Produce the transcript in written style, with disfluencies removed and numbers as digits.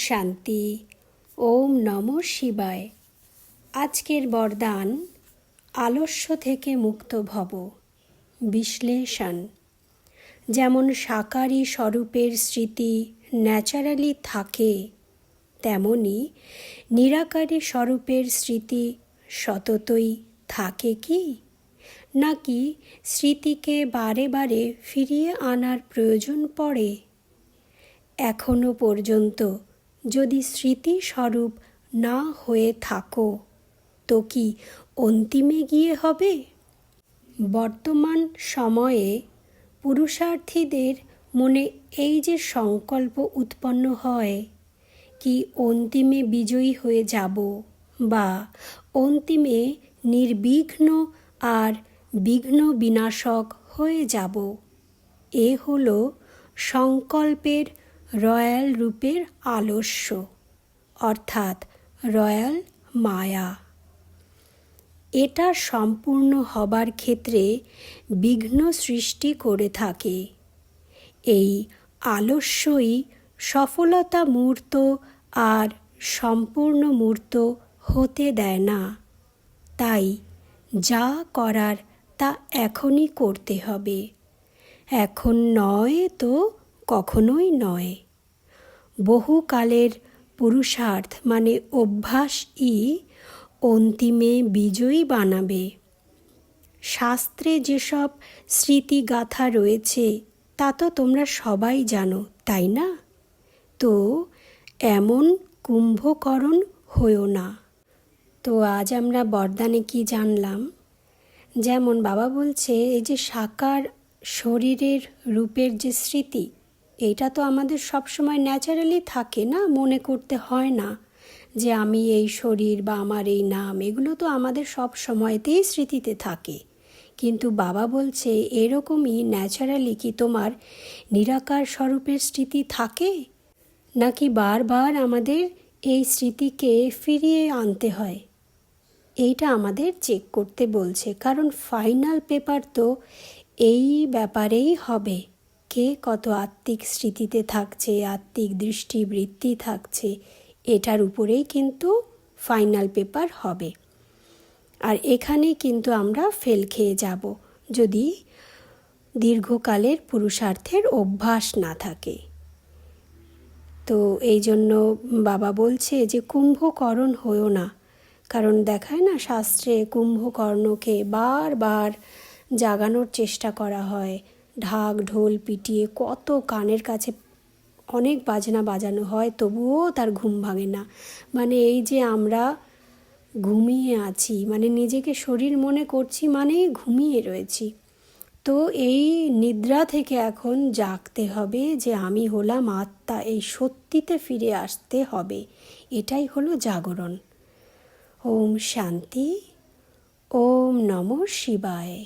শান্তি। ওম নমঃ শিবায়। আজকের বরদান, আলস্য থেকে মুক্ত ভব। বিশ্লেষণ। যেমন সাকারী স্বরূপের স্মৃতি ন্যাচারালি থাকে, তেমনি নিরাকারী স্বরূপের স্মৃতি সততই থাকে কি, নাকি স্মৃতিকে বারে বারে ফিরিয়ে আনার প্রয়োজন পড়ে? এখনো পর্যন্ত যদি স্মৃতিস্বরূপ না হয়ে থাকো, তো কি অন্তিমে গিয়ে হবে? বর্তমান সময়ে পুরুষার্থীদের মনে এই যে সংকল্প উৎপন্ন হয়, কি অন্তিমে বিজয়ী হয়ে যাব বা অন্তিমে নির্বিঘ্ন আর বিঘ্ন বিনাশক হয়ে যাব, এ হলো সংকল্পের রয়্যাল রূপের আলস্য, অর্থাৎ রয়্যাল মায়া। এটা সম্পূর্ণ হবার ক্ষেত্রে বিঘ্ন সৃষ্টি করে থাকে। এই আলস্যই সফলতা মূর্ত আর সম্পূর্ণ মূর্ত হতে দেয় না। তাই যা করার তা এখনই করতে হবে। এখন নয় তো কখনোই নয়। বহুকালের পুরুষার্থ মানে অভ্যাসই অন্তিমে বিজয়ী বানাবে। শাস্ত্রে যেসব স্মৃতিগাথা রয়েছে তা তো তোমরা সবাই জানো, তাই না? তো এমন কুম্ভকরণ হয়ো না। তো আজ আমরা বরদানে কি জানলাম? যেমন বাবা বলছে, এই যে সাকার শরীরের রূপের যে স্মৃতি, এইটা তো আমাদের সবসময় ন্যাচারালি থাকে না, মনে করতে হয় না যে আমি এই শরীর বা আমার এই নাম, এগুলো তো আমাদের সব সময়তেই স্মৃতিতে থাকে। কিন্তু বাবা বলছে, এরকমই ন্যাচারালি কি তোমার নিরাকার স্বরূপের স্মৃতি থাকে, নাকি বারবার আমাদের এই স্মৃতিকে ফিরিয়ে আনতে হয়? এইটা আমাদের চেক করতে বলছে, কারণ ফাইনাল পেপার তো এই ব্যাপারেই হবে। কে কত আত্মিক স্মৃতিতে থাকছে, আত্মিক দৃষ্টিবৃত্তি থাকছে, এটার উপরেই কিন্তু ফাইনাল পেপার হবে। আর এখানেই কিন্তু আমরা ফেল খেয়ে যাব যদি দীর্ঘকালের পুরুষার্থের অভ্যাস না থাকে। তো এই জন্য বাবা বলছে যে কুম্ভকরণ হয়ো না। কারণ দেখায় না শাস্ত্রে, কুম্ভকর্ণকে বারবার জাগানোর চেষ্টা করা হয়, ঢাক ঢোল পিটিয়ে কত কানের কাছে অনেক বাজনা বাজানো হয়, তবুও তার ঘুম ভাঙে না। মানে এই যে আমরা ঘুমিয়ে আছি, মানে নিজেকে শরীর মনে করছি, মানে ঘুমিয়ে রয়েছি। তো এই নিদ্রা থেকে এখন জাগতে হবে যে আমি হলাম আত্মা, এই সত্যিতে ফিরে আসতে হবে। এটাই হলো জাগরণ। ওম শান্তি। ওম নমঃ শিবায়।